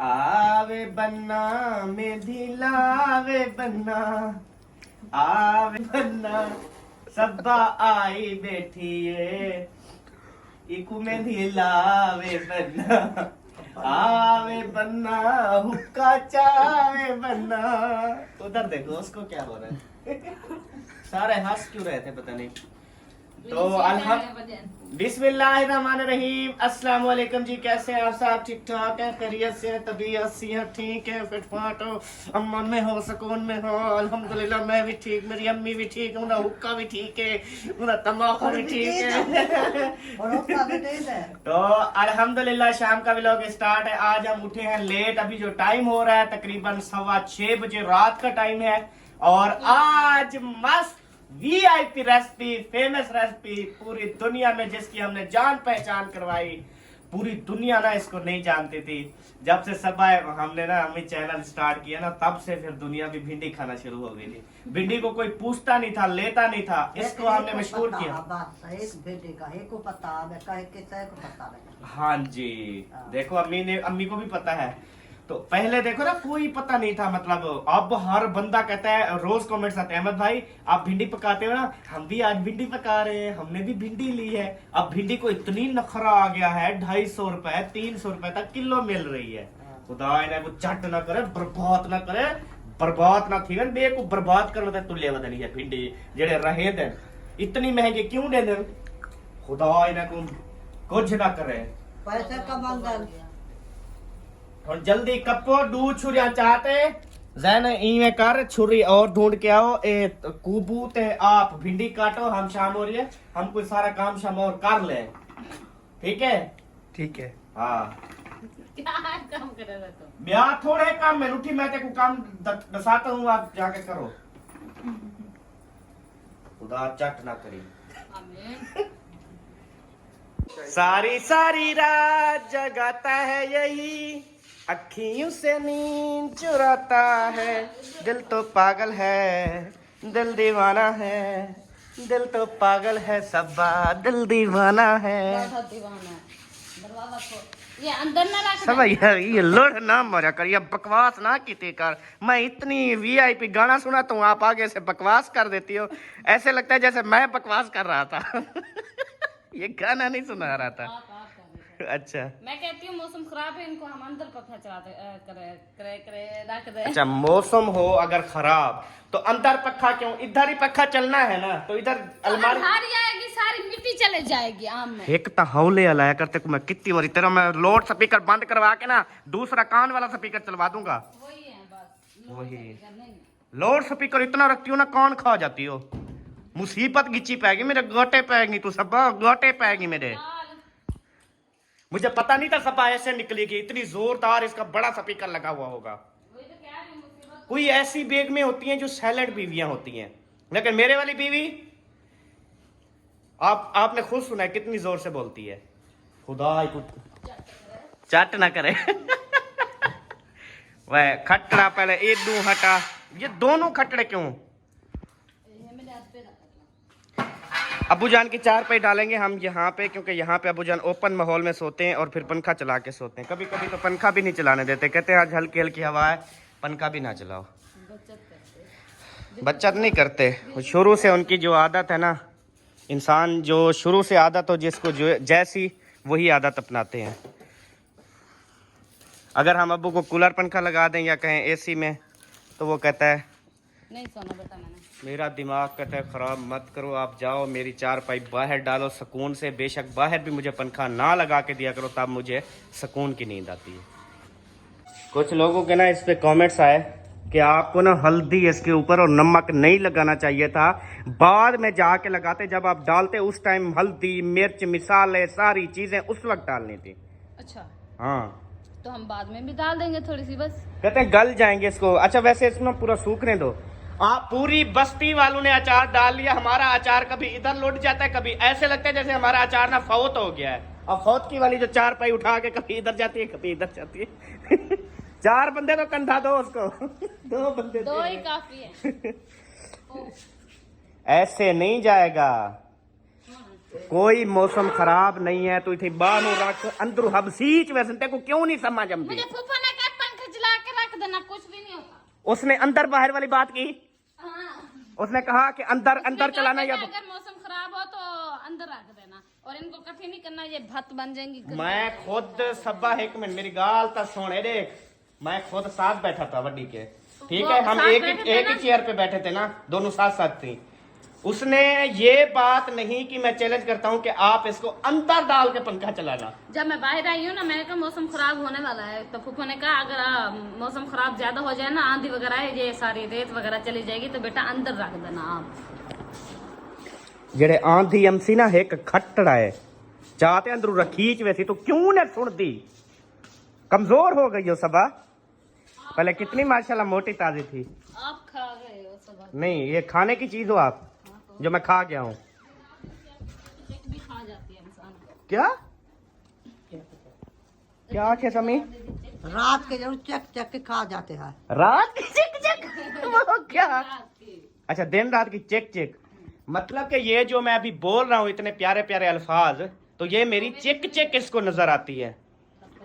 आवे बन्ना मेहंदी लावे बन्ना, आवे बन्ना सब्बा आई बैठी है, इकू मेहंदी लावे बन्ना, आवे बन्ना हुक्का चावे बन्ना। उधर देखो उसको क्या हो रहा है। सारे हंस क्यों रहे थे पता नहीं। तो बिस्मिल्लाहिर्रहमानिर्रहीम, अस्सलाम वालेकुम जी। कैसे हैं आप सब? ठीक ठाक है, खैरियत से, तबीयत सेहत ठीक है, फिटफाट हो, अमन में हो, सुकून में हो। अल्हम्दुलिल्लाह मैं भी ठीक, मेरी अम्मी भी ठीक है, उनका हुक्का भी ठीक है, उनका तम्बाकू भी ठीक है। तो अल्हम्दुलिल्लाह शाम का व्लॉग स्टार्ट है। आज हम उठे हैं लेट, अभी जो टाइम हो रहा है तकरीबन 6:15 बजे रात का टाइम है। और आज मस्त वीआईपी रेसिपी, फेमस रेसिपी पूरी दुनिया में जिसकी हमने जान पहचान करवाई। पूरी दुनिया ना इसको नहीं जानती थी। जब से सब हमने ना हमें चैनल स्टार्ट किया ना, तब से फिर दुनिया भी भिंडी खाना शुरू हो गई थी। भिंडी को कोई पूछता नहीं था, लेता नहीं था, इसको हमने मशहूर किया। हाँ जी, देखो अम्मी को भी पता है। तो पहले देखो ना कोई पता नहीं था, मतलब अब हर बंदा कहता है, रोज कमेंट्स आते हैं, अहमद भाई आप भिंडी पकाते हो ना, हम भी आज भिंडी पका रहे हैं, हमने भी भिंडी ली है। अब भिंडी को इतनी नखरा आ गया है, 250 रुपए 300 रुपए तक किलो मिल रही है। खुदा ने वो चट ना करे, बर्बाद ना करे, बर्बाद ना थी बे को बर्बाद कर लेते तुल्य बदनी है भिंडी जेड़े रहे दिन इतनी महंगी क्यों दे दे। खुदा ने कुछ ना करे, पैसे कमा और जल्दी कपो दू छुरिया चाहते जैन इवें कर, छुरी और ढूंढ के आओ। ए कूबू ते आप भिंडी काटो, हम शाम हो रही है, हम कोई सारा काम शाम और कर ले, ठीक है? ठीक है। हाँ क्या काम करेगा तुम? ब्याह थोड़े काम में उठी, मैं तेको काम दसाता हूँ, आप जाके करो। खुदा चट ना करी। सारी सारी रात जगाता है यही, अखियों से नींद चुराता है। दिल तो पागल है, दिल दीवाना है, दिल तो पागल है, सब्बा दिल दीवाना है। ये अंदर ना रख सब ये लोड ना मरा कर, ये बकवास ना की कर। मैं इतनी वीआईपी गाना सुना तो आप आगे से बकवास कर देती हो। ऐसे लगता है जैसे मैं बकवास कर रहा था। ये गाना नहीं सुना रहा था। अच्छा, मैं कहती हूँ मौसम खराब है, इनको हम अंदर पखा चलाते रख दे। अच्छा मौसम हो अगर खराब तो अंदर पक्खा क्यों? इधर ही पक्खा चलना है ना, तो इधर अलमारी आएगी, सारी मिट्टी चले जाएगी आम में। एक तो हौले अलाया करते को मैं कितनी बारी तेरा मैं लोड स्पीकर बंद करवा के ना दूसरा कान वाला स्पीकर चलवा दूंगा। वही है बस, वही लोड स्पीकर इतना रखती हो ना, कान खा जाती हो। मुसीबत गिच्ची पाएगी मेरे, गोटे पाएगी तू, सब गोटे पाएगी मेरे। मुझे पता नहीं था सपा ऐसे निकलेगी, इतनी जोरदार इसका बड़ा स्पीकर लगा हुआ होगा। कोई ऐसी बेग में होती हैं जो सैलेड बीवियां होती हैं, लेकिन मेरे वाली बीवी आपने खुद सुना है कितनी जोर से बोलती है। खुदा चट ना करे। वह खटड़ा पहले एक दू हटा, ये दोनों खटड़े क्यों? अबू जान की चार पे डालेंगे हम यहाँ पे, क्योंकि यहाँ पे अबू जान ओपन माहौल में सोते हैं और फिर पंखा चला के सोते हैं। कभी कभी तो पंखा भी नहीं चलाने देते, कहते हैं आज हल्की हल्की हवा है, पंखा भी ना चलाओ। बचत नहीं करते, शुरू से उनकी जो आदत है ना, इंसान जो शुरू से आदत हो जिसको जो जैसी वही आदत अपनाते हैं। अगर हम अबू को कूलर पंखा लगा दें या कहें एसी में तो वो कहता है नहीं सोना बेटा, मैंने मेरा दिमाग कहता है खराब मत करो, आप जाओ मेरी चारपाई बाहर डालो सुकून से। बेशक बाहर भी मुझे पंखा ना लगा के दिया करो, तब मुझे सुकून की नींद आती है। कुछ लोगों के ना इस पे कमेंट्स आए कि आपको ना हल्दी इसके ऊपर और नमक नहीं लगाना चाहिए था, बाद में जाके लगाते, जब आप डालते उस टाइम हल्दी मिर्च मिसाले सारी चीजें उस वक्त डालनी थी। अच्छा हाँ, तो हम बाद में भी डाल देंगे थोड़ी सी बस। कहते हैं गल जाएंगे इसको। अच्छा वैसे इसमें पूरा सूखने दो। आप पूरी बस्ती वालों ने अचार डाल लिया, हमारा अचार कभी इधर लौट जाता है, कभी ऐसे लगता है जैसे हमारा अचार ना फौत हो गया है। और फौत की वाली जो चार पाई उठा के कभी इधर जाती है कभी इधर जाती है। चार बंदे तो कंधा दो उसको। दो बंदे दो ही काफी है। ऐसे नहीं जाएगा। कोई मौसम खराब नहीं है, तू इथे बाहर रख अंदर हबसीच वैसे को क्यों नहीं समझ आती? मुझे फूफा ने कहा उसने अंदर बाहर वाली बात की। उसने कहा कि अंदर अंदर चलाना या अगर मौसम खराब हो तो अंदर रख देना और इनको कभी नहीं करना, ये भत बन जाएंगी। मैं खुद सब्बा एक मिनट मेरी गाल तक सोने देख, मैं खुद साथ बैठा था वड्डी के, ठीक है, हम एक ही चेयर पे बैठे थे ना, दोनों साथ साथ थी। उसने ये बात नहीं कि मैं चैलेंज करता हूँ कि आप इसको अंदर डाल के पंखा चलाना। जब मैं बाहर आई हूँ ना, मैंने कहा मौसम खराब होने वाला है, तो फूफू ने कहा अगर मौसम खराब ज्यादा हो जाए ना, आंधी वगैरह है, ये सारी रेत वगैरह चली जाएगी, तो बेटा अंदर रख देना आप। जेड़े आंधी एमसी ना एक खट्टड़ा है, चाहते अंदरू रखीच वैसी तो क्यों ने सुन दी, कमजोर हो गई हो सबा। पहले कितनी माशाल्लाह मोटी ताजी थी। आप खा गए हो सब। नहीं, ये खाने की चीज हो आप, जो मैं खा गया हूँ। भी खा जाती है इंसान। क्या क्या थे समी? रात के जरूर चक चक के खा जाते हैं। रात की चिक चिक वो क्या? अच्छा, दिन रात की चिक चिक, मतलब कि ये जो मैं अभी बोल रहा हूँ इतने प्यारे प्यारे अल्फाज, तो ये मेरी चिक चिक इसको नजर आती है।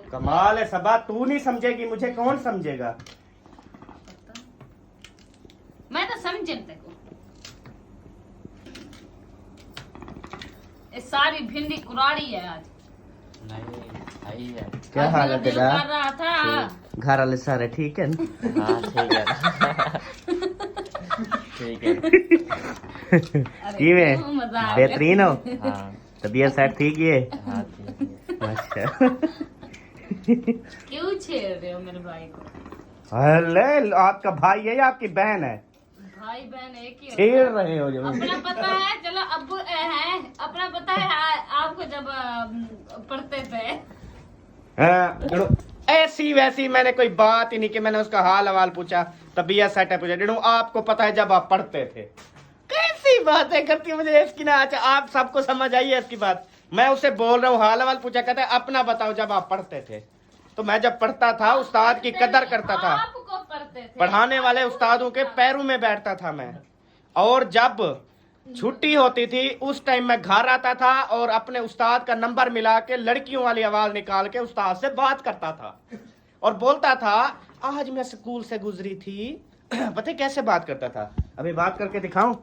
कमाल है सबा, तू नहीं समझेगी मुझे कौन समझेगा। मैं तो समझते को ये सारी भिंडी कुराड़ी है आज। नहीं सही है। क्या हाल है तेरा? कर रहा था घर वाले सारे ठीक है? हाँ ठीक है। ठीक है। की में क्यों मजा आ गया? बेहतरीन हो, हाँ तबीयत सेट ठीक है? हाँ ठीक है। अच्छा। क्यों छेड़ रहे हो मेरे भाई को? अरे आपका भाई है या आपकी बहन है? भाई बहन एक ही होता छेड़ है। रहे हो जो। अपना पता है, चलो अब है अपना पता है आपको जब पढ़ते थे। हाँ, ऐसी वैसी मैंने कोई बात ही नहीं कि मैंने उसका हाल हवाल पूछा, तबीयत सेट है पूछा। डिनू आपको पता है जब आप पढ़ते थे। कैसी बातें करती है मुझे इसकी ना। अच्छा, आप सबको समझ आई है इसकी बात। मैं उसे बोल रहा हूँ हाल हवाल पूछा, कहता है अपना बताओ जब आप पढ़ते थे। तो मैं जब पढ़ता था उस्ताद की कदर करता था, आपको पढ़ते थे, पढ़ाने वाले उस्तादों के पैरों में बैठता था मैं। और जब छुट्टी होती थी उस टाइम मैं घर आता था और अपने उस्ताद का नंबर मिला के लड़कियों वाली आवाज निकाल के उस्ताद से बात करता था और बोलता था आज मैं स्कूल से गुजरी थी। पता है कैसे बात करता था? अभी बात करके दिखाऊं।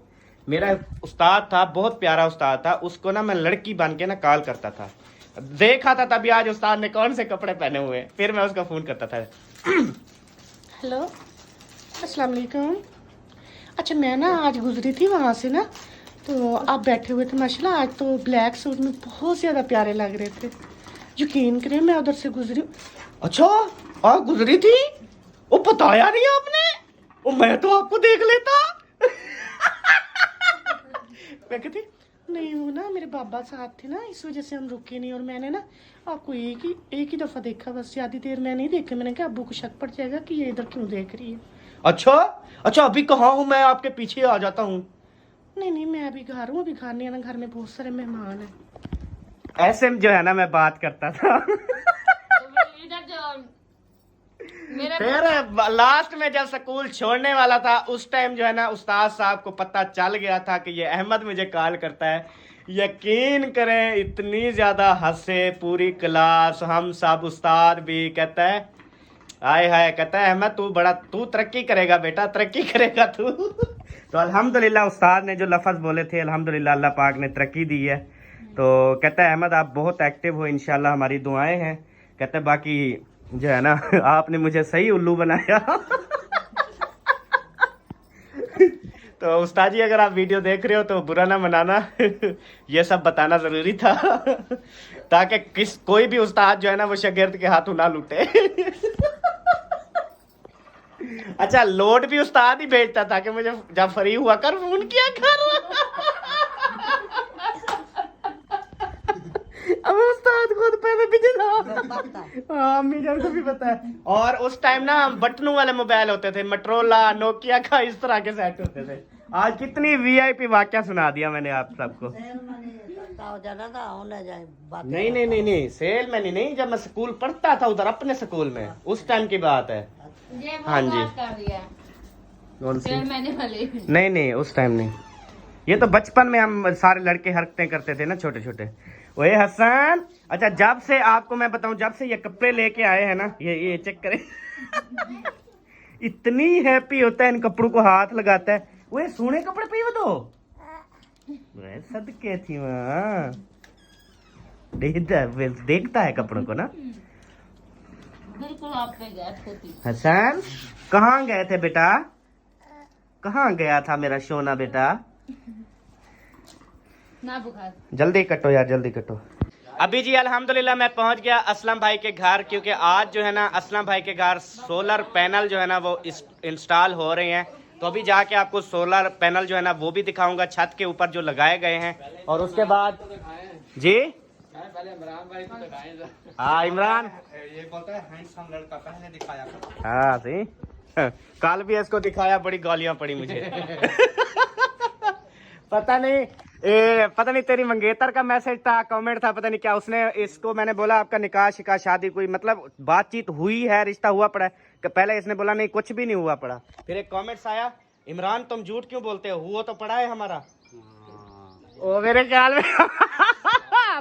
मेरा उस्ताद था, बहुत प्यारा उस्ताद था, उसको ना मैं लड़की बन के ना कॉल करता था। देखा था तभी आज उस्ताद ने कौन से कपड़े पहने हुए, फिर मैं उसका फोन करता था। हेलो, अस्सलाम वालेकुम। अच्छा, मैं ना आज गुजरी थी वहाँ से ना, तो आप बैठे हुए थे माशाल्लाह, आज तो ब्लैक सूट में बहुत ज़्यादा प्यारे लग रहे थे। यकीन करें मैं उधर से गुजरी। अच्छा, आप गुजरी थी? वो बताया नहीं आपने? वो मैं तो आपको देख लेता। मैं कहती नहीं, वो ना मेरे बाबा साथ थे ना, इस वजह से हम रुके नहीं। और मैंने ना आपको एक ही दफ़ा देखा, बस ज़्यादा देर मैं नहीं देखा। मैंने कहा अब्बू को शक पड़ जाएगा कि ये इधर क्यों देख रही है। अच्छा अच्छा, अभी कहाँ हूँ मैं? आपके पीछे आ जाता हूँ। नहीं नहीं, मैं अभी घर हूँ, अभी घर नहीं आना, घर में बहुत सारे मेहमान हैं। ऐसे जो है ना मैं बात करता था। इधर जो मेरे फिर लास्ट में जब स्कूल छोड़ने वाला था उस टाइम जो है ना उस्ताद साहब को पता चल गया था कि ये अहमद मुझे कॉल करता है। यकीन करें इतनी ज्यादा हंसे पूरी क्लास, हम सब, उस्ताद भी। कहता है हाय हाय, कहता है अहमद तू तरक्की करेगा बेटा, तरक्की करेगा तू। तो अल्हम्दुलिल्लाह उस्ताद ने जो लफ्ज बोले थे, अल्हम्दुलिल्लाह अल्लाह पाक ने तरक्की दी है। तो कहता है अहमद आप बहुत एक्टिव हो, इंशाल्लाह हमारी दुआएं हैं। कहता है बाकी जो है ना आपने मुझे सही उल्लू बनाया। तो उस्ताद जी अगर आप वीडियो देख रहे हो तो बुरा ना मनाना। ये सब बताना जरूरी था ताकि कोई भी उस्ताद जो है ना वो शागिर्द के हाथों ना लूटे। अच्छा, लोड भी उस्ताद ही भेजता था कि मुझे जब फ्री हुआ कर फोन किया कर। अब उस्ताद खुद पहले भी हाँ, अम्मी जान को भी पता है। और उस टाइम ना बटनों वाले मोबाइल होते थे, मोटरोला, नोकिया का, इस तरह के सेट होते थे। आज कितनी वीआईपी वाकया सुना दिया मैंने आप सबको। नहीं नहीं नहीं नहीं, सेल मैंने नहीं, जब मैं स्कूल पढ़ता था उधर अपने स्कूल में, उस टाइम की बात है। ये हाँ जी। बात कर रही है कौन सी? फिर मैंने वाली नहीं नहीं, उस टाइम नहीं, ये तो बचपन में हम सारे लड़के हरकतें करते थे ना छोटे छोटे। ओए हसन, अच्छा जब से आपको मैं बताऊं, जब से ये कपड़े लेके आए हैं ना, ये चेक करें। इतनी हैप्पी होता है इन कपड़ों को हाथ लगाता है। वो सोने कपड़े पे वो तो सदके थी वहाँ देखता है कपड़ों को ना। बिल्कुल आप पे गए थे। हसन कहाँ गए थे बेटा? कहाँ गया था मेरा सोना बेटा? ना बुखार। जल्दी कटो यार, जल्दी कटो। अभी जी अल्हम्दुलिल्लाह मैं पहुंच गया असलम भाई के घर, क्योंकि आज जो है ना असलम भाई के घर सोलर पैनल जो है ना वो इंस्टॉल हो रहे हैं। तो अभी जाके आपको सोलर पैनल जो है ना वो भी दिखाऊंगा, छत के ऊपर जो लगाए गए हैं। और उसके बाद जी हाँ इमरान ये बोलता है हैंडसम लड़का, पहले दिखाया करो। हाँ सही कल भी इसको दिखाया, बड़ी गालियां पड़ी मुझे पता नहीं तेरी मंगेतर का मैसेज था, कमेंट था, पता नहीं क्या। उसने इसको मैंने बोला आपका निकाह शिकाह शादी कोई मतलब बातचीत हुई है, रिश्ता हुआ पड़ा है। पहले इसने बोला नहीं कुछ भी नहीं हुआ पड़ा। फिर एक कमेंट्स आया इमरान तुम झूठ क्यों बोलते हो, हुआ तो पड़ा है हमारा। ओ मेरे ख्याल में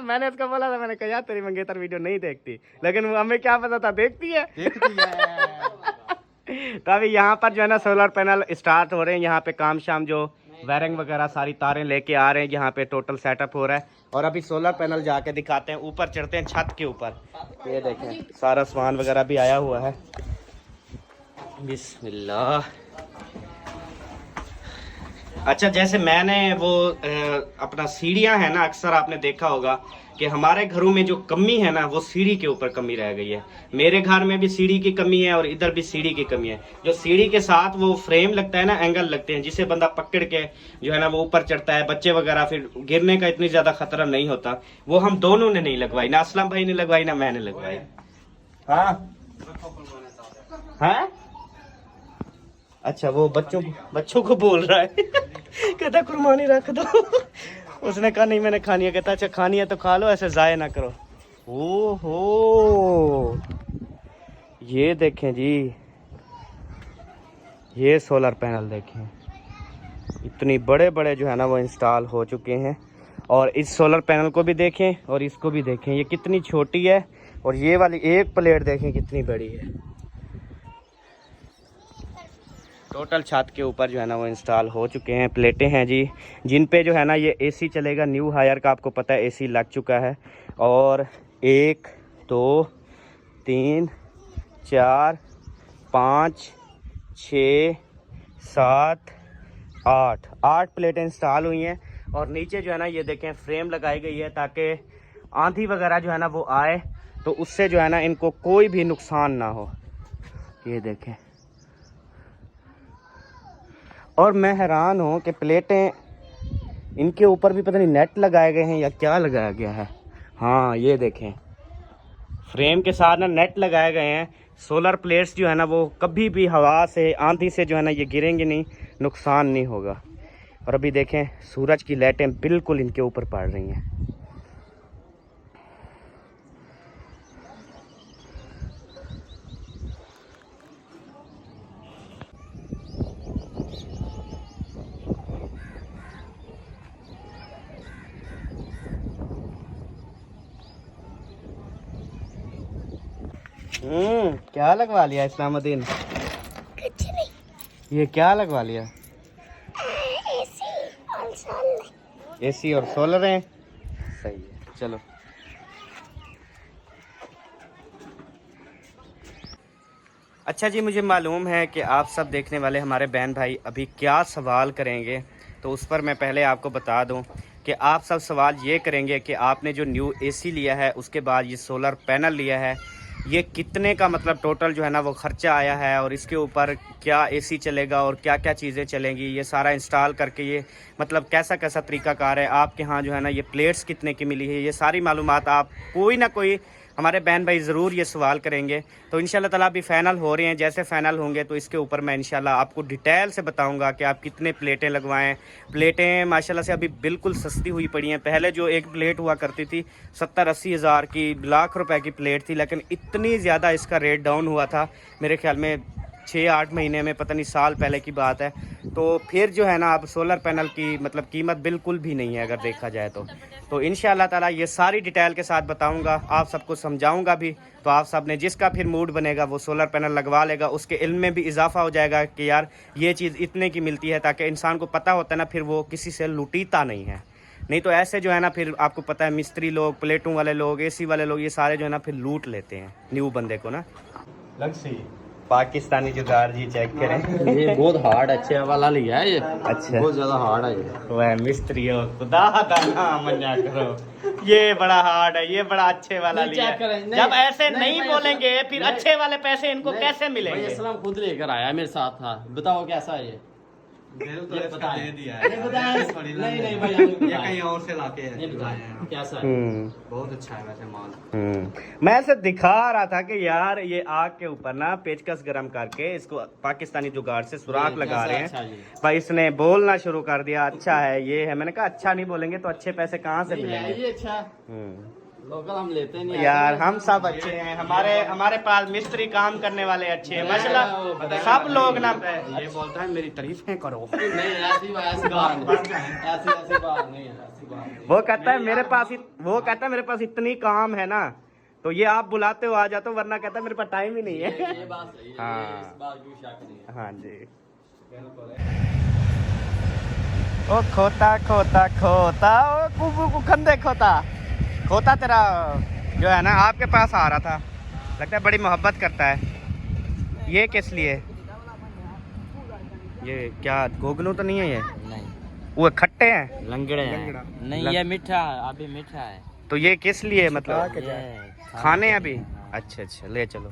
मैंने इसको बोला था, मैंने कहा यार तेरी मंगेतर वीडियो नहीं देखती, लेकिन हमें क्या पता था देखती है। तो अभी यहाँ पर जो है ना सोलर पैनल स्टार्ट हो रहे हैं। यहाँ पे काम शाम जो वायरिंग वगैरह सारी तारें लेके आ रहे हैं, यहाँ पे टोटल सेटअप हो रहा है। और अभी सोलर पैनल जाके दिखाते हैं, ऊपर चढ़ते हैं छत के ऊपर। ये देखें सारा सामान वगैरह भी आया हुआ है। बिस्मिल्लाह। अच्छा जैसे मैंने वो अपना सीढ़ियाँ है ना, अक्सर आपने देखा होगा कि हमारे घरों में जो कमी है ना वो सीढ़ी के ऊपर कमी रह गई है। मेरे घर में भी सीढ़ी की कमी है और इधर भी सीढ़ी की कमी है। जो सीढ़ी के साथ वो फ्रेम लगता है ना, एंगल लगते हैं, जिसे बंदा पकड़ के जो है ना वो ऊपर चढ़ता है, बच्चे वगैरह फिर गिरने का इतनी ज्यादा खतरा नहीं होता। वो हम दोनों ने नहीं लगवाई, ना असलम भाई ने लगवाई ना मैंने लगवाई। हाँ अच्छा वो बच्चों को बोल रहा है कहता कुर्बानी रख दो। उसने कहा नहीं मैंने खानी है। कहता अच्छा खानी है तो खा लो, ऐसे जाया ना करो। ओहो ये देखें जी, ये सोलर पैनल देखें, इतनी बड़े बड़े जो है ना वो इंस्टॉल हो चुके हैं। और इस सोलर पैनल को भी देखें और इसको भी देखें, ये कितनी छोटी है। और ये वाली एक प्लेट देखें कितनी बड़ी है। टोटल छत के ऊपर जो है ना वो इंस्टॉल हो चुके हैं। प्लेटें हैं जी, जिन पे जो है ना ये एसी चलेगा। न्यू हायर का आपको पता है एसी लग चुका है। और 1 2 3 4 5 6 7 8 प्लेटें इंस्टॉल हुई हैं। और नीचे जो है ना ये देखें फ्रेम लगाई गई है, ताकि आंधी वगैरह जो है ना वो आए तो उससे जो है ना इनको कोई भी नुकसान ना हो। ये देखें। और मैं हैरान हूँ कि प्लेटें इनके ऊपर भी पता नहीं नेट लगाए गए हैं या क्या लगाया गया है। हाँ ये देखें फ्रेम के साथ ना नेट लगाए गए हैं। सोलर प्लेट्स जो है ना वो कभी भी हवा से आंधी से जो है ना ये गिरेंगे नहीं, नुकसान नहीं होगा। और अभी देखें सूरज की लाइटें बिल्कुल इनके ऊपर पड़ रही हैं। क्या लगवा लिया इस्लामुद्दीन? कुछ नहीं। ये क्या लगवा लिया? एसी और सोलर है। सही है चलो। अच्छा जी मुझे मालूम है कि आप सब देखने वाले हमारे बहन भाई अभी क्या सवाल करेंगे, तो उस पर मैं पहले आपको बता दूं कि आप सब सवाल ये करेंगे कि आपने जो न्यू एसी लिया है उसके बाद ये सोलर पैनल लिया है, ये कितने का मतलब टोटल जो है ना वो खर्चा आया है, और इसके ऊपर क्या एसी चलेगा और क्या क्या चीज़ें चलेंगी, ये सारा इंस्टॉल करके ये मतलब कैसा कैसा तरीकाकार है, आपके यहाँ जो है ना ये प्लेट्स कितने की मिली है, ये सारी मालूमात आप कोई ना कोई हमारे बहन भाई ज़रूर ये सवाल करेंगे। तो इंशाल्लाह ताला अभी फ़ाइनल हो रहे हैं, जैसे फ़ाइनल होंगे तो इसके ऊपर मैं इंशाल्लाह आपको डिटेल से बताऊंगा कि आप कितने प्लेटें लगवाएं। प्लेटें माशाल्लाह से अभी बिल्कुल सस्ती हुई पड़ी हैं। पहले जो एक प्लेट हुआ करती थी 70-80 हज़ार की, लाख रुपए की प्लेट थी, लेकिन इतनी ज़्यादा इसका रेट डाउन हुआ था, मेरे ख्याल में 6-8 महीने में, पता नहीं साल पहले की बात है। तो फिर जो है ना अब सोलर पैनल की मतलब कीमत बिल्कुल भी नहीं है अगर देखा जाए तो इंशाल्लाह ताला ये सारी डिटेल के साथ बताऊंगा, आप सबको समझाऊंगा भी। तो आप सब ने जिसका फिर मूड बनेगा वो सोलर पैनल लगवा लेगा, उसके इल्म में भी इजाफा हो जाएगा कि यार ये चीज़ इतने की मिलती है, ताकि इंसान को पता होता है ना, फिर वो किसी से लुटीता नहीं है। नहीं तो ऐसे जो है ना फिर आपको पता है मिस्त्री लोग, प्लेटों वाले लोग, एसी वाले लोग, ये सारे जो है ना फिर लूट लेते हैं न्यू बंदे को ना। लक्ष्य पाकिस्तानी जुगाड़ जी चेक करें। ये बहुत हार्ड अच्छे वाला लिया है ये। अच्छा बहुत ज्यादा हार्ड है ये। वह मिस्त्री हो खुदा का नाम मना करो, ये बड़ा हार्ड है, ये बड़ा अच्छे वाला लिया है। जब ऐसे नहीं बोलेंगे फिर अच्छे वाले पैसे इनको कैसे मिलेंगे? इस्लाम खुद लेकर आया मेरे साथ था, बताओ कैसा है ये? तो ये इसका बताएं। दे दिया है। नहीं भाई ये कहीं और से लाके ये बताएं कैसा है? बहुत अच्छा है वैसे माल। मैं ऐसे दिखा रहा था कि यार ये आग के ऊपर ना पेचकस गरम करके इसको पाकिस्तानी जुगाड़ से सुराख लगा रहे अच्छा हैं जी। भाई। इसने बोलना शुरू कर दिया अच्छा है ये है। मैंने कहा अच्छा नहीं बोलेंगे तो अच्छे पैसे कहाँ से नहीं है मिलेंगे? ये अच्छा लोकल हम लेते नहीं यार हम सब अच्छे हैं, हमारे पास मिस्त्री काम करने वाले अच्छे हैं माशाल्लाह। सब लोग ना ये बोलता है मेरी तारीफें करो। नहीं ऐसी बात नहीं, ऐसी बात नहीं है, ऐसी बात नहीं। वो कहता है मेरे पास इतनी काम है ना, तो ये आप बुलाते हो आ जाते हो, वरना कहता है मेरे पास टाइम ही नहीं है। ये बात सही है, हाँ। इस बात की शक नहीं है। हाँ जी। ओ खोता खोता खोता, ओ कुबू कुखंदे खोता खोता, तेरा जो है ना आपके पास आ रहा था, लगता है बड़ी मोहब्बत करता है। ये किस लिए? ये क्या गोगनू तो नहीं है? ये नहीं वो खट्टे हैं, लंगड़े हैं। नहीं ये मीठा है, अभी मीठा है। तो ये किस लिए मतलब ये खाने अभी? अच्छा ले चलो।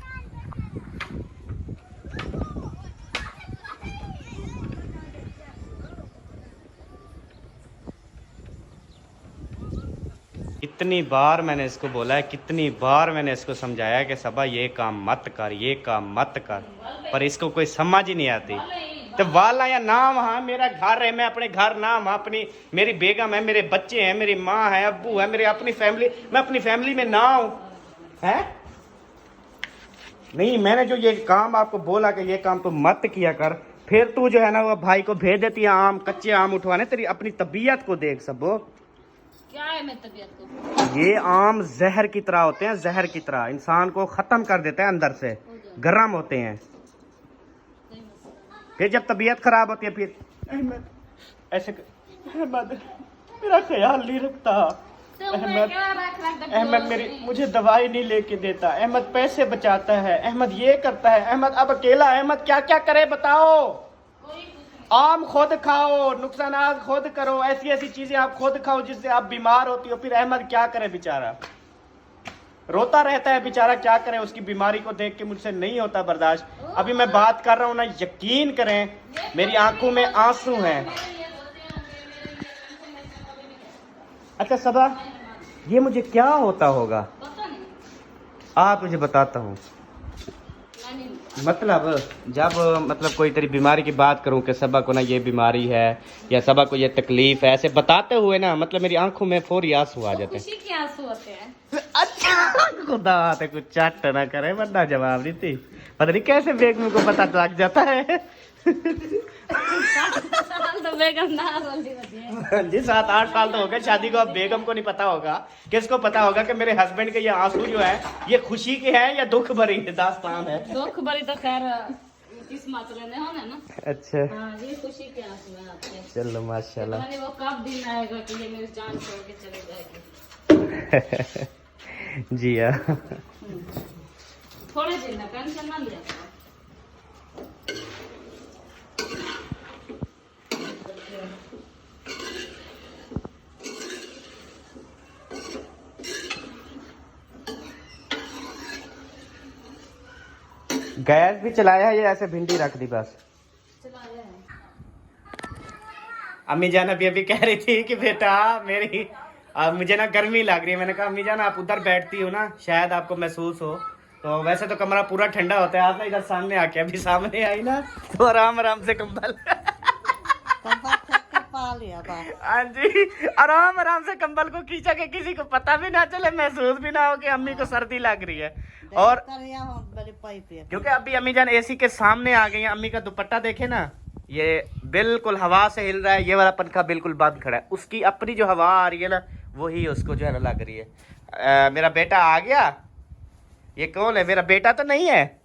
कितनी बार मैंने इसको बोला है, कितनी बार मैंने इसको समझाया कि सबा ये काम मत कर, ये काम मत कर, पर इसको कोई समझ ही नहीं आती। तो वाला या नाम, हाँ मेरा घर है, मैं अपने घर नाम, अपनी मेरी बेगम है, मेरे बच्चे हैं, मेरी माँ है, अब्बू है, मेरी अपनी फैमिली, मैं अपनी फैमिली में ना हूँ है? नहीं, मैंने जो ये काम आपको बोला कि ये काम तो मत किया कर, फिर तू जो है ना वो भाई को भेज देती है आम, कच्चे आम उठवाने। तेरी अपनी तबीयत को देख सबो, क्या है मेरी तबीयत को? ये आम जहर की तरह होते हैं, जहर की तरह इंसान को खत्म कर देते हैं, अंदर से गर्म होते हैं। फिर जब तबीयत खराब होती है फिर अहमद ऐसे अहमद मेरा ख्याल नहीं रखता, अहमद मेरी मुझे दवाई नहीं लेके देता, अहमद पैसे बचाता है, अहमद ये करता है, अहमद अब अकेला अहमद क्या क्या करे बताओ? आम खुद खाओ, नुकसानात खुद करो, ऐसी ऐसी चीजें आप खुद खाओ जिससे आप बीमार होती हो, फिर अहमद क्या करे बेचारा? रोता रहता है बेचारा, क्या करे? उसकी बीमारी को देख के मुझसे नहीं होता बर्दाश्त। अभी मैं बात कर रहा हूँ ना, यकीन करें मेरी आंखों में आंसू हैं। अच्छा सबा, ये मुझे क्या होता होगा? आप मुझे बताता हूँ। मतलब जब मतलब कोई तेरी बीमारी की बात करूं कि सबा को ना ये बीमारी है या सबा को ये तकलीफ है, ऐसे बताते हुए ना मतलब मेरी आंखों में फौरी आंसू आ जाते हैं। खुशी के आंसू होते हैं। अच्छा खुदा ते कुछ चट ना करे वरना जवाब देती। पता नहीं कैसे बेगम को पता लग जाता है। तो बेगम ना बोलती रहती है। जी 7-8 साल तो हो गए शादी को, अब बेगम को नहीं पता होगा, किसको पता होगा कि मेरे हस्बैंड के ये आंसू जो है ये खुशी के हैं या दुख भरी दास्तान है? दुख भरी तो खैर किस मात्रा में हो ना। अच्छा हाँ, ये खुशी के आंसू हैं आपके। चलो माशाल्लाह। वो कब दिन आएगा कि ये मेरी जान छोड़ के चले जाएगी? जी हाँ, थोड़े दिन ना टेंशन ना लिया करो। गैस भी चलाया है या ऐसे भिंडी रख दी बस? चलाया है। अम्मी जान अभी कह रही थी कि बेटा मेरी मुझे ना गर्मी लग रही है। मैंने कहा अम्मी जान आप उधर बैठती हो ना, शायद आपको महसूस हो। तो वैसे तो कमरा पूरा ठंडा होता है, आप ना इधर सामने आके अभी सामने आई ना तो आराम आराम से कंबल कंबल फेंक के निकाल लिया बस। हाँ जी, आराम आराम से कंबल को खींचा के किसी को पता भी ना चले, महसूस भी ना हो कि अम्मी को सर्दी लग रही है। और क्योंकि अभी अम्मी जान एसी के सामने आ गई हैं, अम्मी का दुपट्टा देखे ना, ये बिल्कुल हवा से हिल रहा है, ये वाला पंखा बिल्कुल बंद खड़ा है, उसकी अपनी जो हवा आ रही है ना वही उसको जो है ना लग रही है। मेरा बेटा आ गया। ये कौन है? मेरा बेटा तो नहीं है।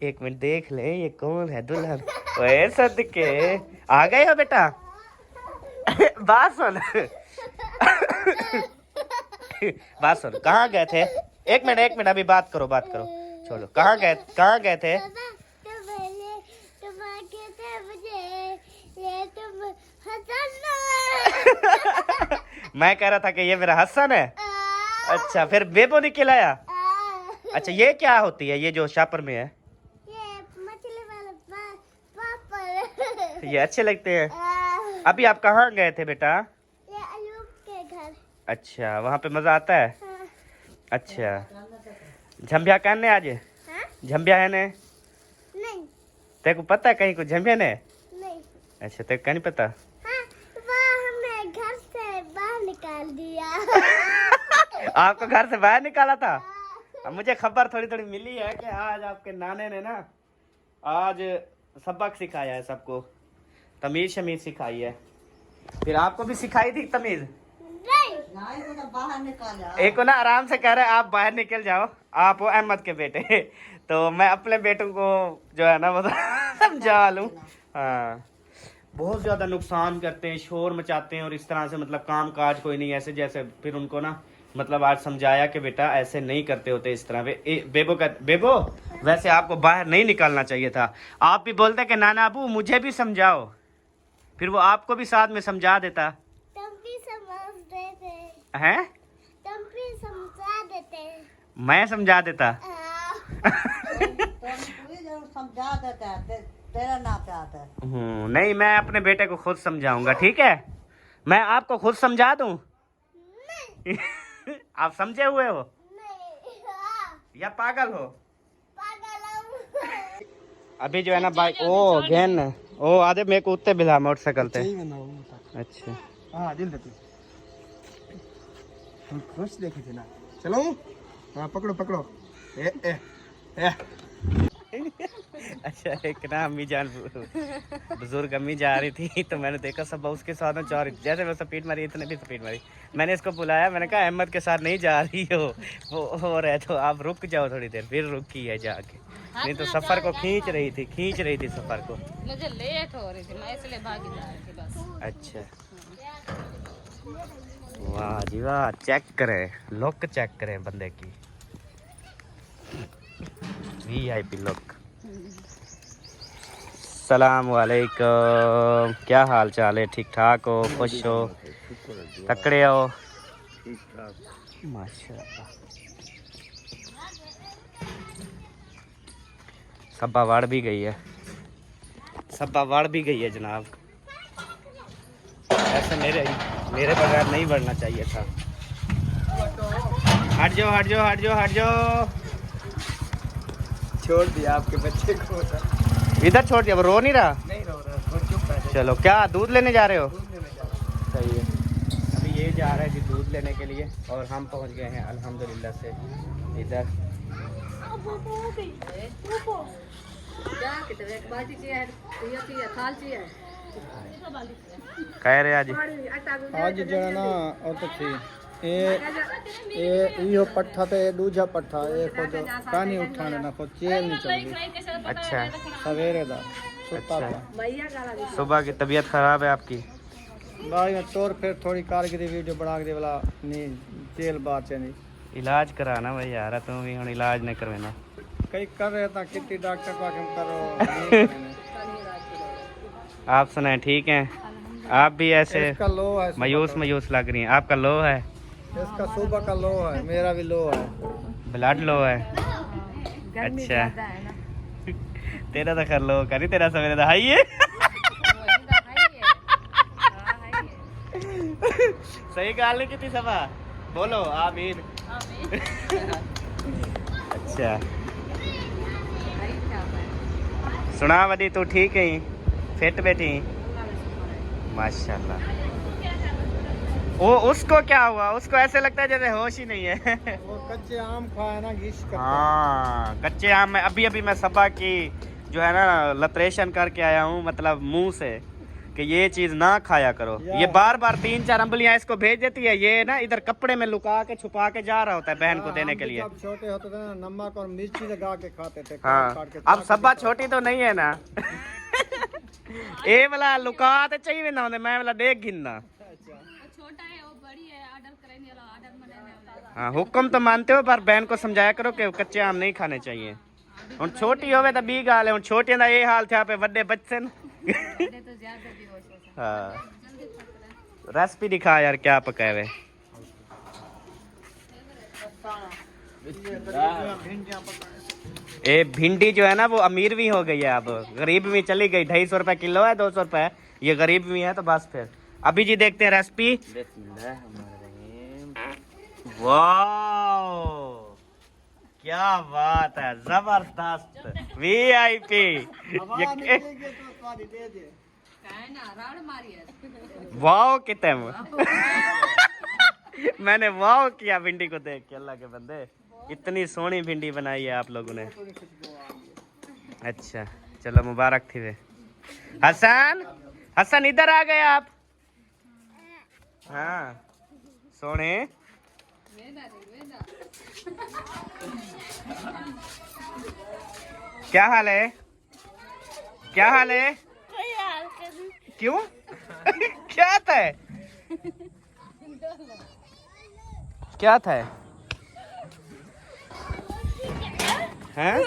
एक मिनट देख ले, ये कौन है? दुल्हन। ओए सदके, आ गए हो बेटा? बात सुन। बात सुन, कहाँ गए थे? एक मिनट अभी बात करो छोड़ो। कहाँ गए थे? मैं कह रहा था कि ये मेरा हसन है। अच्छा, फिर बेबो ने खिलाया? अच्छा, ये क्या होती है ये जो शापर में है? ये अच्छे लगते हैं। अभी आप कहाँ गए थे बेटा? के घर। अच्छा, वहाँ पे मजा आता है? अच्छा, झम्बिया कहने आज? झम्बिया है ने? नहीं तेरे को पता है कहीं को झम्बिया ने? नहीं। अच्छा, तेरे को नहीं पता? हाँ, वो हमें घर से बाहर निकाल दिया। आपको घर से बाहर निकाला था? अब मुझे खबर थोड़ी मिली है कि आज आपके नाने ने ना आज सबक सिखाया है सबको, तमीज शमीज सिखाई है। फिर आपको भी सिखाई थी तमीज? तो बाहर निकाला। एक को ना आराम से कह रहे आप बाहर निकल जाओ, आप हो अहमद के बेटे। तो मैं अपने बेटों को जो है ना वो समझा लूं। हाँ, बहुत ज्यादा नुकसान करते हैं, शोर मचाते हैं और इस तरह से मतलब काम काज कोई नहीं ऐसे जैसे। फिर उनको ना मतलब आज समझाया कि बेटा ऐसे नहीं करते होते इस तरह। बेबो वैसे आपको बाहर नहीं निकालना चाहिए था। आप भी बोलते कि नाना अबू मुझे भी समझाओ, फिर वो आपको भी साथ में समझा देता। तुम भी समझते थे। हैं? तुम भी समझा देते। मैं समझा देता। समझा देता है, तेरा नाम पे आता है। नहीं, मैं अपने बेटे को खुद समझाऊंगा, ठीक है? मैं आपको खुद समझा दूं? आप समझे हुए हो नहीं। हाँ, या पागल हो? पागल हूँ। अभी जो है ना बाइक ओ गैन ओ आधे मेरे को उत्ते बिला मोटरसाइकिल ते। अच्छा, हाँ दिल देती हम खुश देखे थे ना। चलो हाँ, पकड़ो ए ए ए। अच्छा, एक ना अम्मी जान बुजुर्ग अम्मी जा रही थी तो मैंने देखा सब उसके साथ में जा रही थी। जैसे मैं स्पीड मारी इतने भी स्पीड मारी। मैंने इसको बुलाया, मैंने कहा अहमद के साथ नहीं जा रही हो, वो हो रहा है तो आप रुक जाओ थोड़ी देर। फिर रुकी है जाके, नहीं तो सफर को खींच रही थी सफर को। मुझे लेट हो रही थी, मैं इसलिए भागी जा रही थी बस। अच्छा, वाह जी वाह, चेक करें लुक, चेक करें बंदे की VIP लुक। सलाम वालेकुम, क्या हाल चाल है? ठीक ठाक हो? खुश हो? तकड़े हो? माशाल्लाह। सब्बा वाड़ भी गई है जनाब। ऐसे मेरे बगैर नहीं बढ़ना चाहिए था। हट जाओ। छोड़ दिया आपके बच्चे को। इधर छोड़ दिया, वो रो नहीं रहा? नहीं रो रहा, वो चुप है। चलो, क्या दूध लेने जा रहे हो? दूध लेने जा सही है। अभी ये जा रहा है जी दूध लेने के लिए और हम पहुंच गए हैं अल्हम्दुलिल्लाह से इधर। कह रहे आज जो है ना और तो थी ये पट्ठा पे दूजा पट्ठा एक को जो पानी उठाने ना को चेल नहीं चलती। अच्छा, सवेरे दा सुता अच्छा। था। सुबह की तबीयत खराब है आपकी? भाई मैं तोड़ फिर थोड़ी कारगिरी वीडियो बना के दे वाला नहीं तेल बात है नहीं। इलाज कराना भाई यार, तुम भी हम इलाज नहीं करवाना। कई कर रहे था कितनी डॉक्टर को हम करो। आप सुनाए ठीक हैं? आप भी ऐसे इसका लो है, मायूस लग रही हैं। आपका लो है? इसका सुबह का लो है, मेरा भी लो है। ब्लड लो है? अच्छा, तेरा तो कर लो का नहीं, तेरा सवेरे तो हाई है। सही गाल नहीं की सभा बोलो आमीन। अच्छा, सुना वडी तू ठीक है? फिट बैठी? माशाल्लाह। वो उसको क्या हुआ? उसको ऐसे लगता है जैसे होश ही नहीं है। वो कच्चे आम खाया ना घिस कर। हाँ, कच्चे आम में अभी मैं सबा की जो है ना लतरेशन करके आया हूँ, मतलब मुंह से, कि ये चीज ना खाया करो। ये बार 3-4 अंबलियां इसको भेज देती है, ये ना इधर कपड़े में लुका के छुपा के जा रहा होता है बहन को देने के लिए। जब छोटे होते थे ना, नमक और मिर्ची लगा के खाते थे। हाँ, काट के अब सबा छोटी तो नहीं है ना। ए वाला लुका तो चाहिए ना, मैं वाला देख गिनना। छोटा है वो बड़ी है, ऑर्डर करेंगे ऑर्डर मनाने। हाँ, हुक्म तो मानते हो, पर बहन को समझाया करो कि कच्चे आम नहीं खाने चाहिए। हुण छोटी होवे तो बी गाल है, हुण छोटियां दा ये हाल था पे बड़े बच्चे न। तो ज्यादा भी हो सकता हाँ, रेसिपी दिखा यार क्या पकाए। ये भिंडी जो है ना वो अमीर भी हो गई है, अब गरीब भी चली गई। 250 रुपए किलो है, 200 रुपए, ये गरीब भी है। तो बस फिर अभी जी देखते हैं रेसिपी। वाह, क्या बात है, जबरदस्त VIP। वाह कितने मैंने वाह किया भिंडी को देख के। अल्लाह के बंदे, इतनी सोहनी भिंडी बनाई है आप लोगों ने। अच्छा चलो, मुबारक थी वे। हसन इधर आ गए आप। हाँ सोने, क्या हाल है? क्या हाल है? क्यों? क्या था? क्या था? हैं?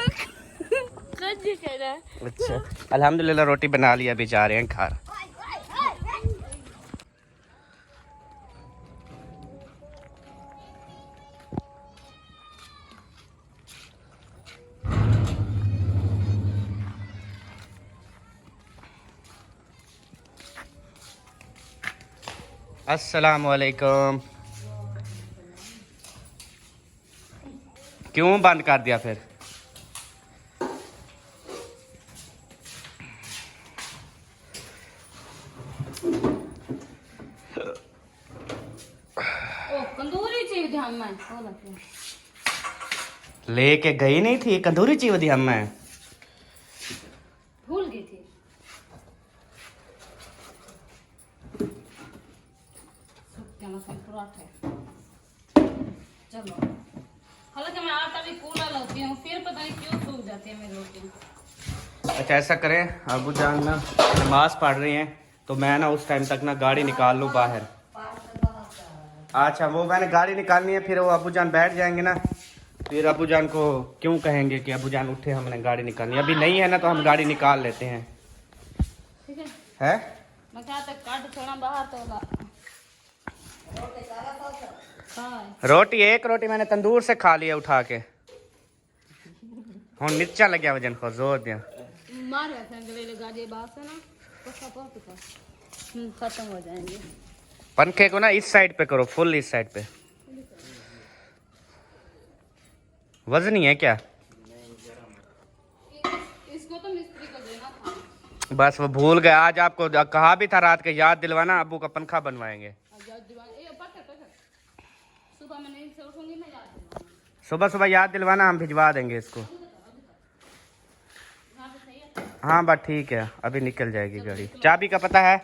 अच्छा, अल्हम्दुलिल्लाह रोटी बना लिया, अभी जा रहे हैं घर। अस्सलाम वालेकुम। क्यों बंद कर दिया फिर? कंदूरी चीज ध्यान में लेके गई नहीं थी कंदूरी चीज हम मैं भूल गई थी। चलो, हालांकि मैं आटा भी कूला लाती हूँ, फिर पता नहीं क्यों सूख जाती है मेरी रोटी। अच्छा ऐसा करें, अबू जान ना नमाज पढ़ रही हैं, तो मैं ना उस टाइम तक ना गाड़ी निकाल लूँ बाहर। अच्छा, वो मैंने गाड़ी निकालनी है, फिर वो अबू जान बैठ जाएंगे ना, फिर अबू जान को क्यों कहेंगे कि अबू जान उठे, हमने गाड़ी निकालनी। अभी नहीं है ना, तो हम गाड़ी निकाल लेते हैं। ठीक है, है मैं क्या तक काट छोड़ा बाहर तो रोटी, एक रोटी मैंने तंदूर से खा लिया उठा के। हूँ नीचा लग्या वजन को जोर दिया मारे अंग्रेज गाड़ी बात है ना, खत्म हो जाएंगे। पंखे को ना इस साइड पे करो, फुल इस साइड पे। वजनी है क्या? इसको तो मिस्त्री को देना था। बस वो भूल गए। आज आपको कहा भी था रात के, याद दिलवाना, अबू का पंखा बनवाएंगे। सुबह में नींद से उठूंगी मैं, याद दिलवाना। सुबह याद दिलवाना, हम भिजवा देंगे इसको। हाँ बस ठीक है, अभी निकल जाएगी गाड़ी। चाबी का पता है?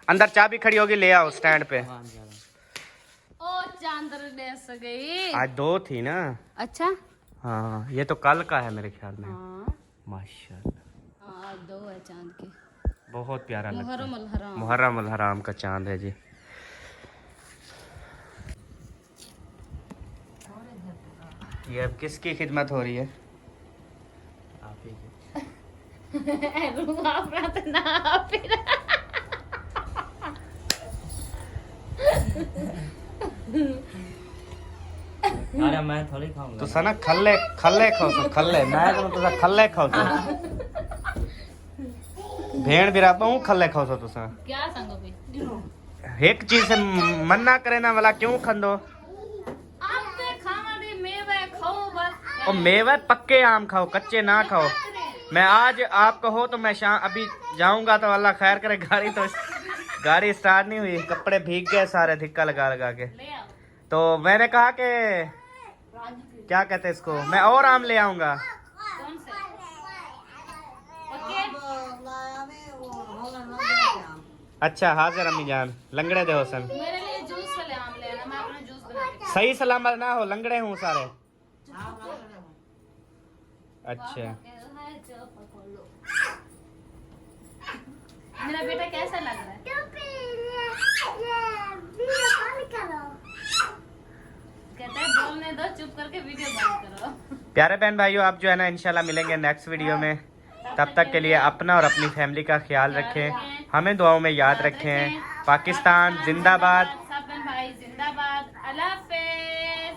अंदर चाबी खड़ी होगी, ले आओ स्टैंड पे। ओ चांदर डेस गई। आज 2 थी ना। अच्छा हाँ, ये तो कल का है मेरे ख्याल में। हाँ, माशाल्लाह, हाँ 2 है चांद के। बहुत प्यारा लगता है। मुहर्रम अल हराम। मुहर्रम अल हराम का चांद है जी। ये अब किसकी खिदमत हो रही है? आप ही की। अरे मैं थोड़ी खाऊंगा। तुसा ना खल्ले खाओ तो खल्ले, मैं तो तुसा खल्ले खाओ तो भेड़ बिराबा हूँ, खल्ले खाओ तो तुसा। क्या संगो भी एक चीज से मन्ना करे ना वाला क्यों खंदो? आपके खाना दी मेवे खाओ बस। और मेवे पक्के आम खाओ, कच्चे ना खाओ। मैं आज आपको हो तो मैं शाम अभी जाऊंगा तो अल्लाह खैर करे, गाड़ी स्टार्ट नहीं हुई, कपड़े भीग गए सारे धिक्का लगा लगा के। ले आओ। तो मैंने कहा कि क्या कहते हैं इसको, मैं और आम ले आऊंगा। कौन से? ओके। लाया में वो होगा ना। अच्छा हाजिर अम्मी जान, लंगड़े दे हुसन। मेरे लिए जूस वाले आम ले आना, मैं अपना जूस बना के। सही सलामत ना हो, लंगड़े हूँ सारे। अच्छा मेरा बेटा कैसा लग रहा है? कहता है बोलने दो, चुप करके वीडियो बंद करो। प्यारे बहन भाइयों, आप जो है ना इंशाल्लाह मिलेंगे नेक्स्ट वीडियो में। तब तक के लिए अपना और अपनी फैमिली का ख्याल रखें, हमें दुआओं में याद रखें। पाकिस्तान जिंदाबाद। सब बहन भाई जिंदाबाद। अल्लाह हाफिज।